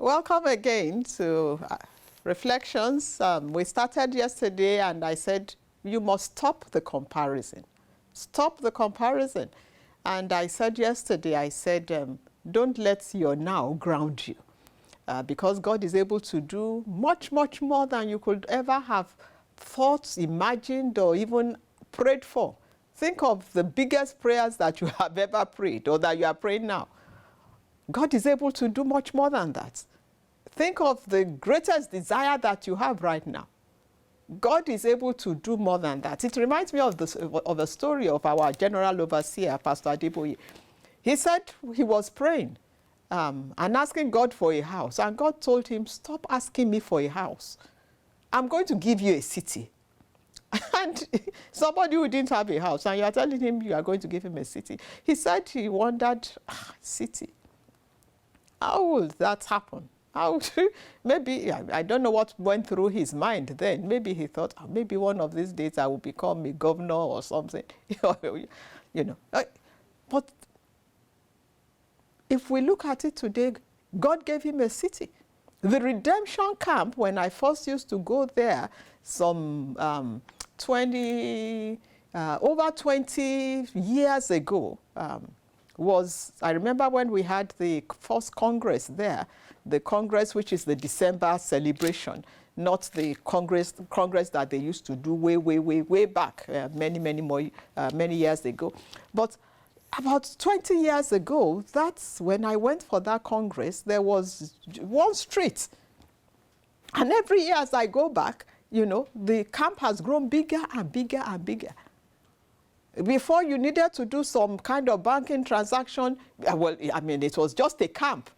Welcome again to Reflections. We started yesterday and I said, you must stop the comparison. Stop the comparison. And I said yesterday, don't let your now ground you. Because God is able to do much, much more than you could ever have thought, imagined, or even prayed for. Think of the biggest prayers that you have ever prayed or that you are praying now. God is able to do much more than that. Think of the greatest desire that you have right now. God is able to do more than that. It reminds me of the story of our general overseer, Pastor Adeboye. He said he was praying and asking God for a house. And God told him, stop asking me for a house. I'm going to give you a city. And somebody who didn't have a house, and you are telling him you are going to give him a city. He said he wondered, city. How will that happen? Maybe, I don't know what went through his mind then. Maybe he thought, maybe one of these days I will become a governor or something. you know. But if we look at it today, God gave him a city. The redemption camp, when I first used to go there some over 20 years ago, I remember when we had the first Congress there, the Congress which is the December celebration, not the Congress that they used to do way back, many years ago. But about 20 years ago, that's when I went for that Congress, there was one street. And every year as I go back, the camp has grown bigger and bigger and bigger. Before you needed to do some kind of banking transaction, it was just a camp.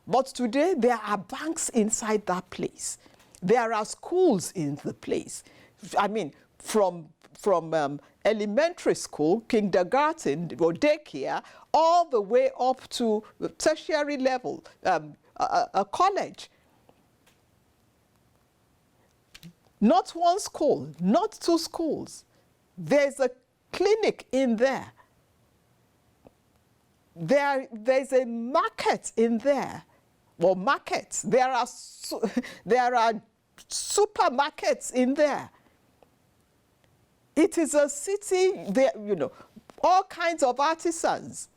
But today, there are banks inside that place. There are schools in the place. From elementary school, kindergarten, or daycare, all the way up to tertiary level, a college. Not one school, not two schools. There's a clinic in there. There's a market in there. Well, markets. There are supermarkets in there. It is a city, there, all kinds of artisans,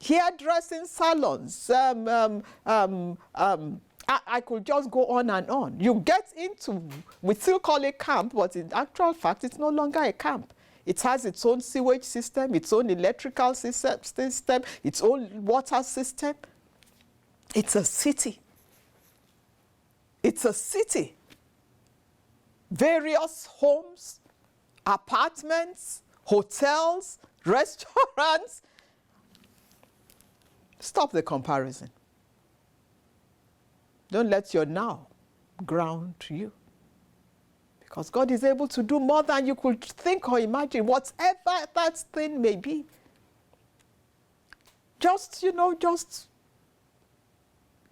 hairdressing salons. I could just go on and on. You get into, we still call it camp, but in actual fact, it's no longer a camp. It has its own sewage system, its own electrical system, its own water system. It's a city. It's a city. Various homes, apartments, hotels, restaurants. Stop the comparison. Don't let your now ground you. Because God is able to do more than you could think or imagine, whatever that thing may be. Just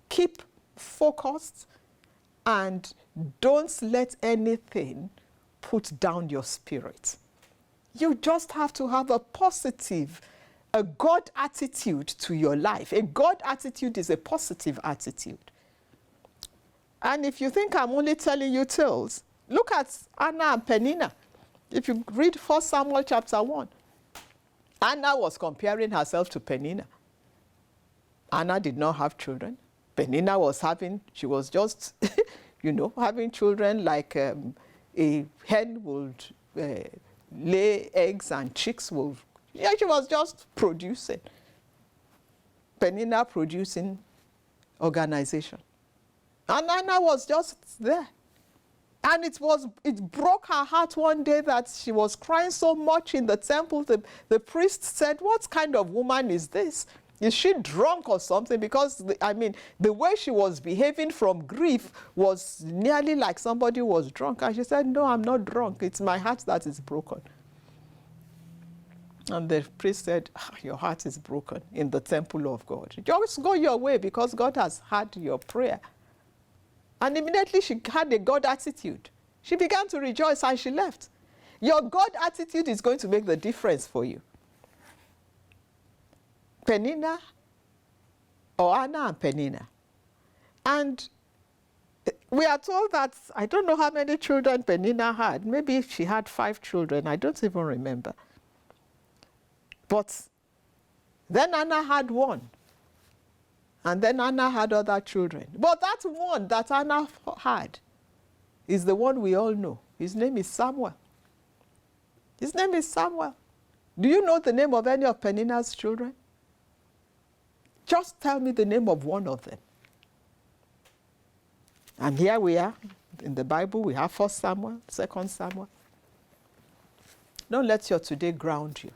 keep focused and don't let anything put down your spirit. You just have to have a positive, a God attitude to your life. A God attitude is a positive attitude. And if you think I'm only telling you tales, look at Anna and Peninnah. If you read 1 Samuel chapter 1, Anna was comparing herself to Peninnah. Anna did not have children. Peninnah she was just, having children like a hen would lay eggs and chicks will, she was just producing. Peninnah producing organization. And Anna was just there. And it broke her heart one day that she was crying so much in the temple. The priest said, what kind of woman is this? Is she drunk or something? Because, the way she was behaving from grief was nearly like somebody who was drunk. And she said, no, I'm not drunk. It's my heart that is broken. And the priest said, your heart is broken in the temple of God. Just go your way because God has heard your prayer. And immediately she had a God attitude. She began to rejoice and she left. Your God attitude is going to make the difference for you. Peninnah, or Anna and Peninnah. And we are told that, I don't know how many children Peninnah had. Maybe she had 5 children. I don't even remember. But then Anna had 1. And then Anna had other children. But that one that Anna had is the one we all know. His name is Samuel. His name is Samuel. Do you know the name of any of Peninnah's children? Just tell me the name of one of them. And here we are. In the Bible, we have 1 Samuel, 2 Samuel. Don't let your today ground you.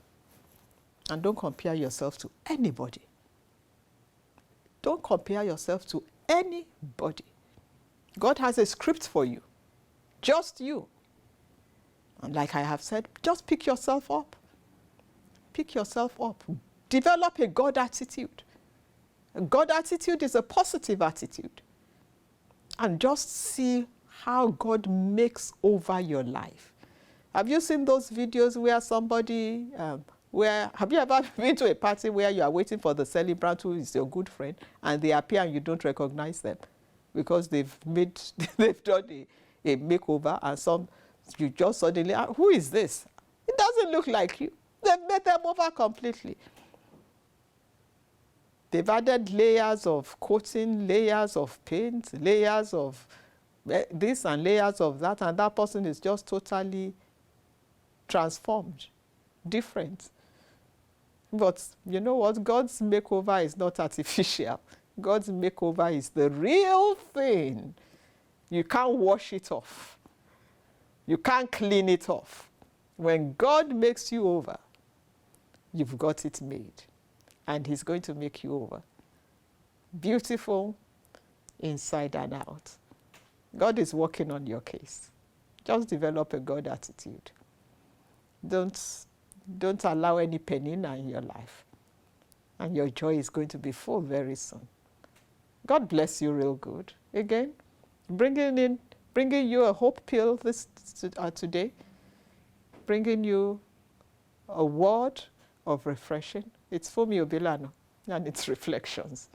And don't compare yourself to anybody. Don't compare yourself to anybody. God has a script for you. Just you. And like I have said, just pick yourself up. Pick yourself up. Develop a God attitude. A God attitude is a positive attitude. And just see how God makes over your life. Have you seen those videos where somebody, have you ever been to a party where you are waiting for the celebrant who is your good friend and they appear and you don't recognize them because they've done a makeover, and you just suddenly, who is this? It doesn't look like you. They've made them over completely. They've added layers of coating, layers of paint, layers of this and layers of that, and that person is just totally transformed, different. But you know what? God's makeover is not artificial. God's makeover is the real thing. You can't wash it off. You can't clean it off. When God makes you over, you've got it made. And he's going to make you over. Beautiful inside and out. God is working on your case. Just develop a God attitude. Don't allow any Peninnah in your life. And your joy is going to be full very soon. God bless you real good. Again, bringing you a hope pill today, bringing you a word of refreshing. It's Fumi Obilano and it's Reflections.